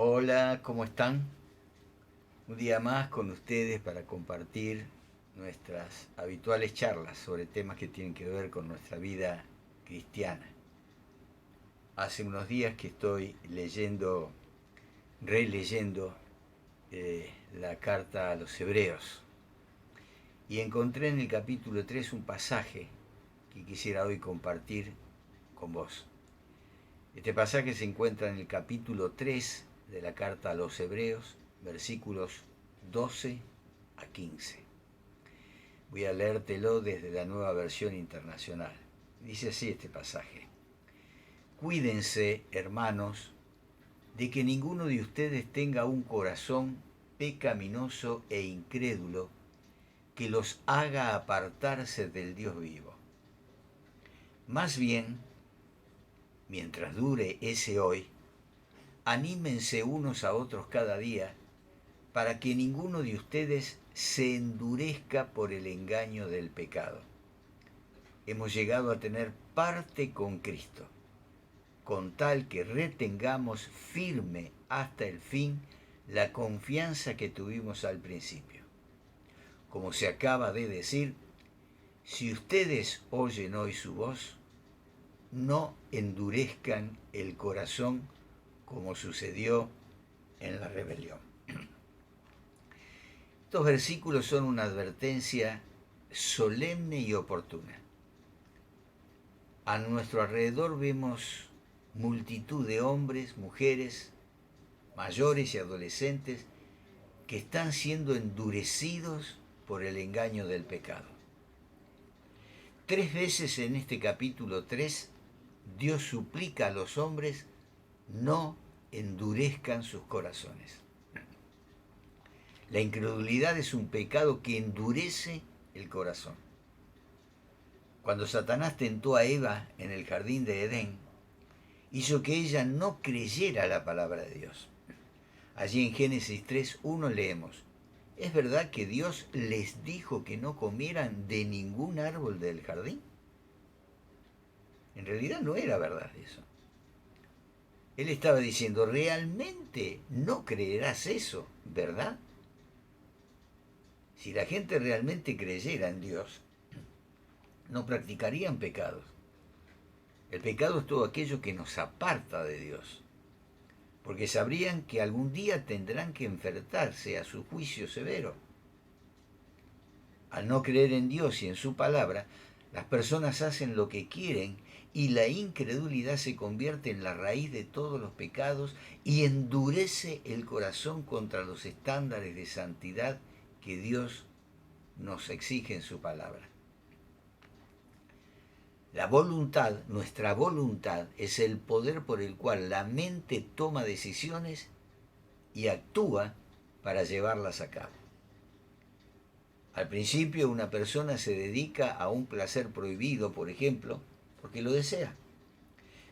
Hola, ¿cómo están? Un día más con ustedes para compartir nuestras habituales charlas sobre temas que tienen que ver con nuestra vida cristiana. Hace unos días que estoy releyendo la carta a los Hebreos y encontré en el capítulo 3 un pasaje que quisiera hoy compartir con vos. Este pasaje se encuentra en el capítulo 3 de la carta a los Hebreos, versículos 12 a 15. Voy a leértelo desde la Nueva Versión Internacional. Dice así este pasaje: Cuídense, hermanos, de que ninguno de ustedes tenga un corazón pecaminoso e incrédulo que los haga apartarse del Dios vivo. Más bien, mientras dure ese hoy, anímense unos a otros cada día para que ninguno de ustedes se endurezca por el engaño del pecado. Hemos llegado a tener parte con Cristo, con tal que retengamos firme hasta el fin la confianza que tuvimos al principio. Como se acaba de decir, si ustedes oyen hoy su voz, no endurezcan el corazón como sucedió en la rebelión. Estos versículos son una advertencia solemne y oportuna. A nuestro alrededor vemos multitud de hombres, mujeres, mayores y adolescentes que están siendo endurecidos por el engaño del pecado. 3 veces en este capítulo 3, Dios suplica a los hombres no endurezcan sus corazones. La incredulidad es un pecado que endurece el corazón. Cuando Satanás tentó a Eva en el jardín de Edén, hizo que ella no creyera la palabra de Dios. Allí en Génesis 3:1 leemos: ¿Es verdad que Dios les dijo que no comieran de ningún árbol del jardín? En realidad no era verdad eso. Él estaba diciendo: realmente no creerás eso, ¿verdad? Si la gente realmente creyera en Dios, no practicarían pecados. El pecado es todo aquello que nos aparta de Dios, porque sabrían que algún día tendrán que enfrentarse a su juicio severo. Al no creer en Dios y en su palabra, las personas hacen lo que quieren y la incredulidad se convierte en la raíz de todos los pecados y endurece el corazón contra los estándares de santidad que Dios nos exige en su palabra. La voluntad, nuestra voluntad, es el poder por el cual la mente toma decisiones y actúa para llevarlas a cabo. Al principio una persona se dedica a un placer prohibido, por ejemplo, porque lo desea.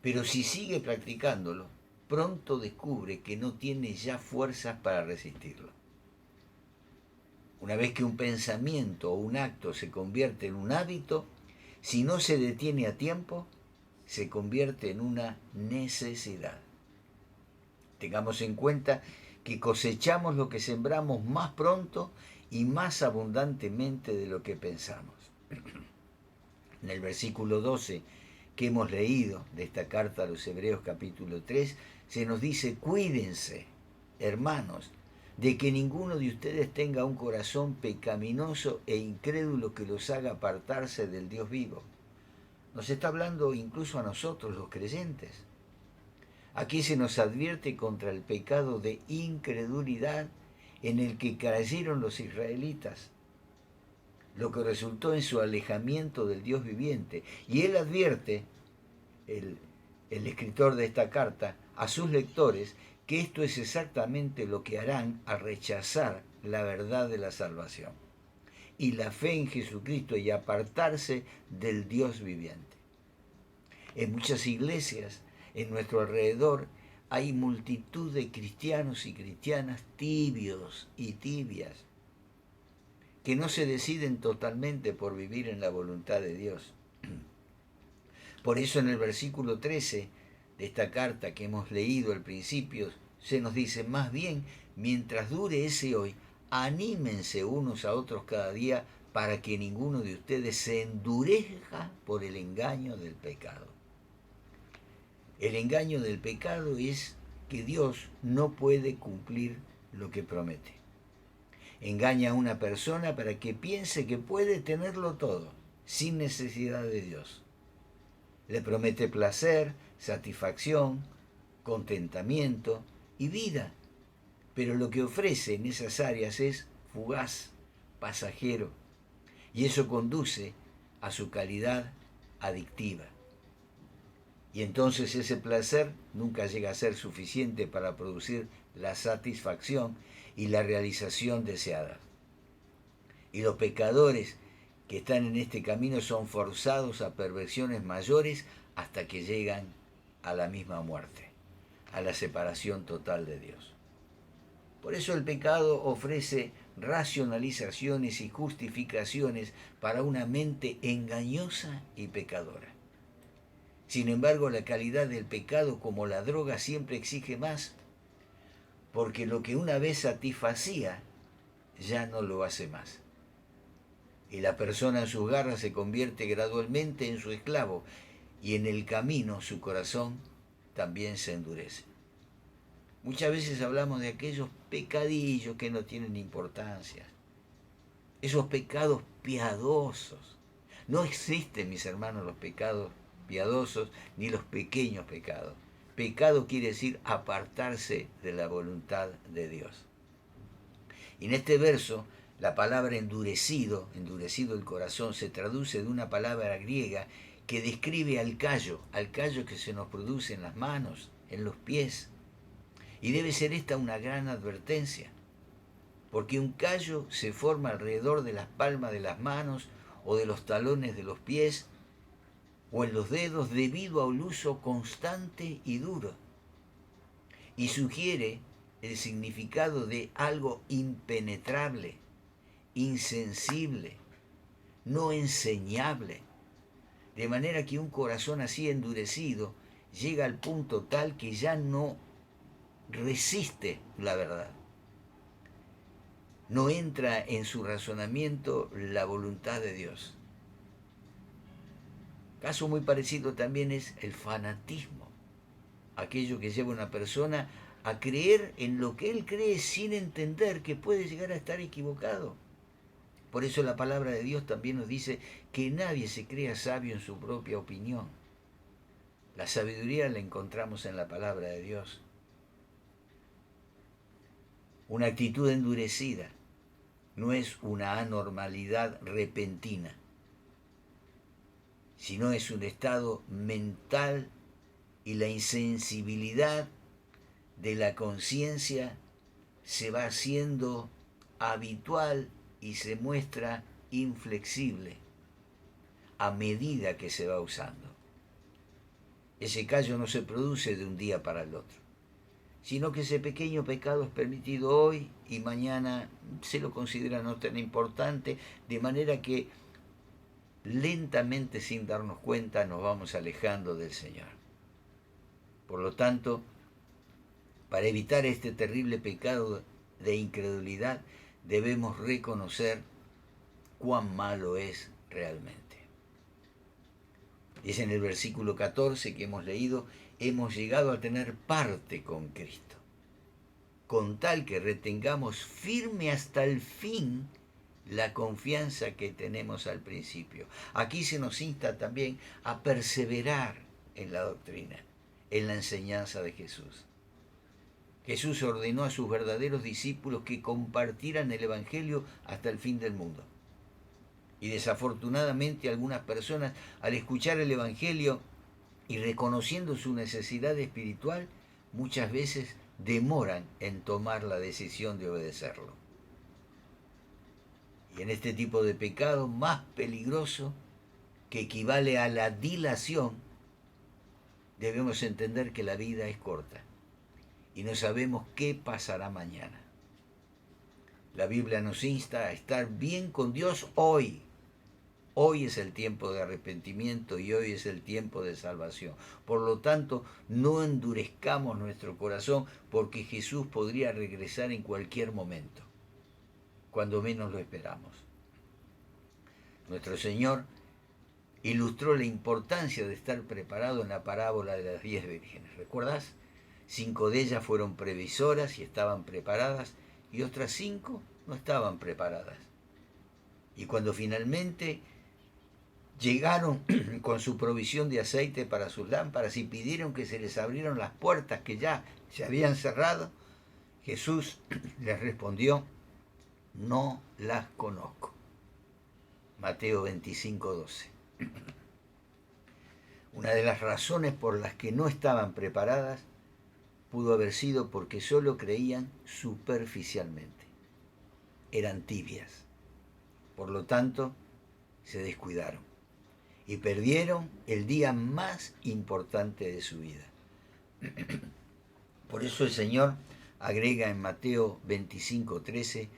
Pero si sigue practicándolo, pronto descubre que no tiene ya fuerzas para resistirlo. Una vez que un pensamiento o un acto se convierte en un hábito, si no se detiene a tiempo, se convierte en una necesidad. Tengamos en cuenta que cosechamos lo que sembramos más pronto y más abundantemente de lo que pensamos. En el versículo 12 que hemos leído de esta carta a los Hebreos capítulo 3, se nos dice: cuídense, hermanos, de que ninguno de ustedes tenga un corazón pecaminoso e incrédulo que los haga apartarse del Dios vivo. Nos está hablando incluso a nosotros, los creyentes. Aquí se nos advierte contra el pecado de incredulidad en el que cayeron los israelitas, lo que resultó en su alejamiento del Dios viviente. Y él advierte, el escritor de esta carta, a sus lectores que esto es exactamente lo que harán al rechazar la verdad de la salvación y la fe en Jesucristo y apartarse del Dios viviente. En muchas iglesias, en nuestro alrededor, hay multitud de cristianos y cristianas tibios y tibias que no se deciden totalmente por vivir en la voluntad de Dios. Por eso en el versículo 13 de esta carta que hemos leído al principio se nos dice, más bien, mientras dure ese hoy, anímense unos a otros cada día para que ninguno de ustedes se endurezca por el engaño del pecado. El engaño del pecado es que Dios no puede cumplir lo que promete. Engaña a una persona para que piense que puede tenerlo todo, sin necesidad de Dios. Le promete placer, satisfacción, contentamiento y vida, pero lo que ofrece en esas áreas es fugaz, pasajero, y eso conduce a su calidad adictiva. Y entonces ese placer nunca llega a ser suficiente para producir la satisfacción y la realización deseada. Y los pecadores que están en este camino son forzados a perversiones mayores hasta que llegan a la misma muerte, a la separación total de Dios. Por eso el pecado ofrece racionalizaciones y justificaciones para una mente engañosa y pecadora. Sin embargo, la calidad del pecado, como la droga, siempre exige más, porque lo que una vez satisfacía ya no lo hace más. Y la persona en sus garras se convierte gradualmente en su esclavo, y en el camino su corazón también se endurece. Muchas veces hablamos de aquellos pecadillos que no tienen importancia, esos pecados piadosos. No existen, mis hermanos, los pecados piadosos ni los pequeños pecados. Pecado quiere decir apartarse de la voluntad de Dios. Y en este verso, la palabra endurecido, endurecido el corazón, se traduce de una palabra griega que describe al callo que se nos produce en las manos, en los pies. Y debe ser esta una gran advertencia, porque un callo se forma alrededor de las palmas de las manos o de los talones de los pies o en los dedos debido a un uso constante y duro. Y sugiere el significado de algo impenetrable, insensible, no enseñable. De manera que un corazón así endurecido llega al punto tal que ya no resiste la verdad. No entra en su razonamiento la voluntad de Dios. Caso muy parecido también es el fanatismo, aquello que lleva a una persona a creer en lo que él cree sin entender que puede llegar a estar equivocado. Por eso la palabra de Dios también nos dice que nadie se crea sabio en su propia opinión. La sabiduría la encontramos en la palabra de Dios. Una actitud endurecida no es una anormalidad repentina, sino es un estado mental y la insensibilidad de la conciencia se va haciendo habitual y se muestra inflexible a medida que se va usando. Ese callo no se produce de un día para el otro, sino que ese pequeño pecado es permitido hoy y mañana se lo considera no tan importante, de manera que lentamente, sin darnos cuenta, nos vamos alejando del Señor. Por lo tanto, para evitar este terrible pecado de incredulidad, debemos reconocer cuán malo es realmente. Es en el versículo 14 que hemos leído, hemos llegado a tener parte con Cristo, con tal que retengamos firme hasta el fin la confianza que tenemos al principio. Aquí se nos insta también a perseverar en la doctrina, en la enseñanza de Jesús. Jesús ordenó a sus verdaderos discípulos que compartieran el Evangelio hasta el fin del mundo. Y desafortunadamente algunas personas, al escuchar el Evangelio y reconociendo su necesidad espiritual, muchas veces demoran en tomar la decisión de obedecerlo. Y en este tipo de pecado más peligroso, que equivale a la dilación, debemos entender que la vida es corta y no sabemos qué pasará mañana. La Biblia nos insta a estar bien con Dios hoy, Hoy es el tiempo de arrepentimiento y hoy es el tiempo de salvación. Por lo tanto, no endurezcamos nuestro corazón porque Jesús podría regresar en cualquier momento, cuando menos lo esperamos. Nuestro Señor ilustró la importancia de estar preparado en la parábola de las 10 vírgenes. ¿Recuerdas? 5 de ellas fueron previsoras y estaban preparadas, y otras 5 no estaban preparadas. Y cuando finalmente llegaron con su provisión de aceite para sus lámparas y pidieron que se les abrieran las puertas que ya se habían cerrado, Jesús les respondió: no las conozco. Mateo 25:12. Una de las razones por las que no estaban preparadas pudo haber sido porque solo creían superficialmente. Eran tibias. Por lo tanto, se descuidaron y perdieron el día más importante de su vida. Por eso el Señor agrega en Mateo 25:13: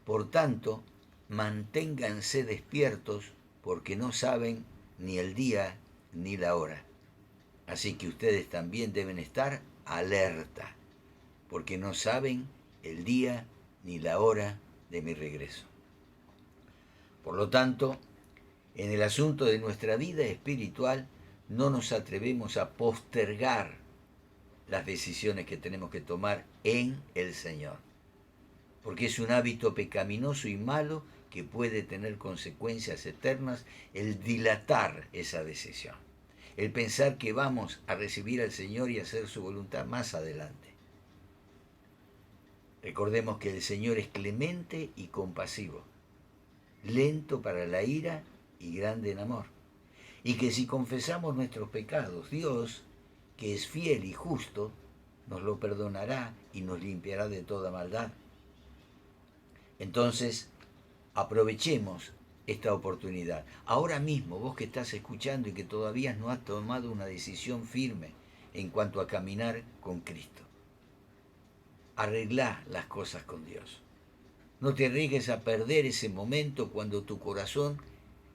por tanto, manténganse despiertos porque no saben ni el día ni la hora. Así que ustedes también deben estar alerta, porque no saben el día ni la hora de mi regreso. Por lo tanto, en el asunto de nuestra vida espiritual, no nos atrevemos a postergar las decisiones que tenemos que tomar en el Señor, porque es un hábito pecaminoso y malo que puede tener consecuencias eternas el dilatar esa decisión, el pensar que vamos a recibir al Señor y hacer su voluntad más adelante. Recordemos que el Señor es clemente y compasivo, lento para la ira y grande en amor, y que si confesamos nuestros pecados, Dios, que es fiel y justo, nos lo perdonará y nos limpiará de toda maldad. Entonces, aprovechemos esta oportunidad. Ahora mismo, vos que estás escuchando y que todavía no has tomado una decisión firme en cuanto a caminar con Cristo, arreglá las cosas con Dios. No te arriesgues a perder ese momento cuando tu corazón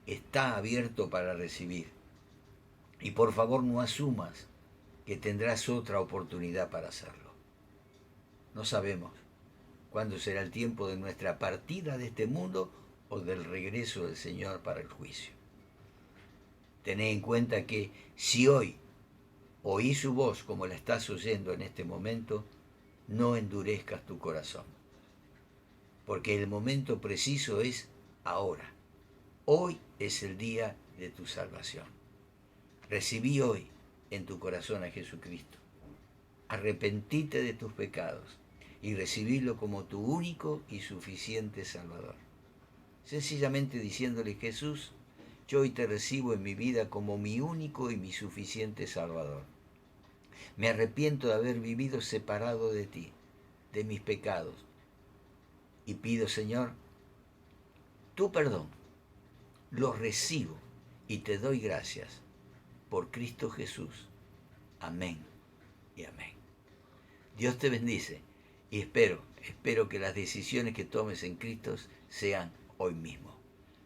está abierto para recibir. Y por favor no asumas que tendrás otra oportunidad para hacerlo. No sabemos cuándo será el tiempo de nuestra partida de este mundo o del regreso del Señor para el juicio. Tened en cuenta que si hoy oí su voz como la estás oyendo en este momento, no endurezcas tu corazón, porque el momento preciso es ahora. Hoy es el día de tu salvación. Recibí hoy en tu corazón a Jesucristo. Arrepentite de tus pecados y recibilo como tu único y suficiente Salvador. Sencillamente diciéndole: Jesús, yo hoy te recibo en mi vida como mi único y mi suficiente Salvador. Me arrepiento de haber vivido separado de ti, de mis pecados, y pido, Señor, tu perdón. Lo recibo y te doy gracias por Cristo Jesús. Amén y amén. Dios te bendice y espero que las decisiones que tomes en Cristo sean hoy mismo.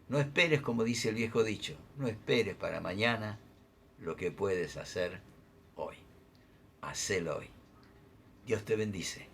No esperes, como dice el viejo dicho, no esperes para mañana lo que puedes hacer hoy. Hacelo hoy. Dios te bendice.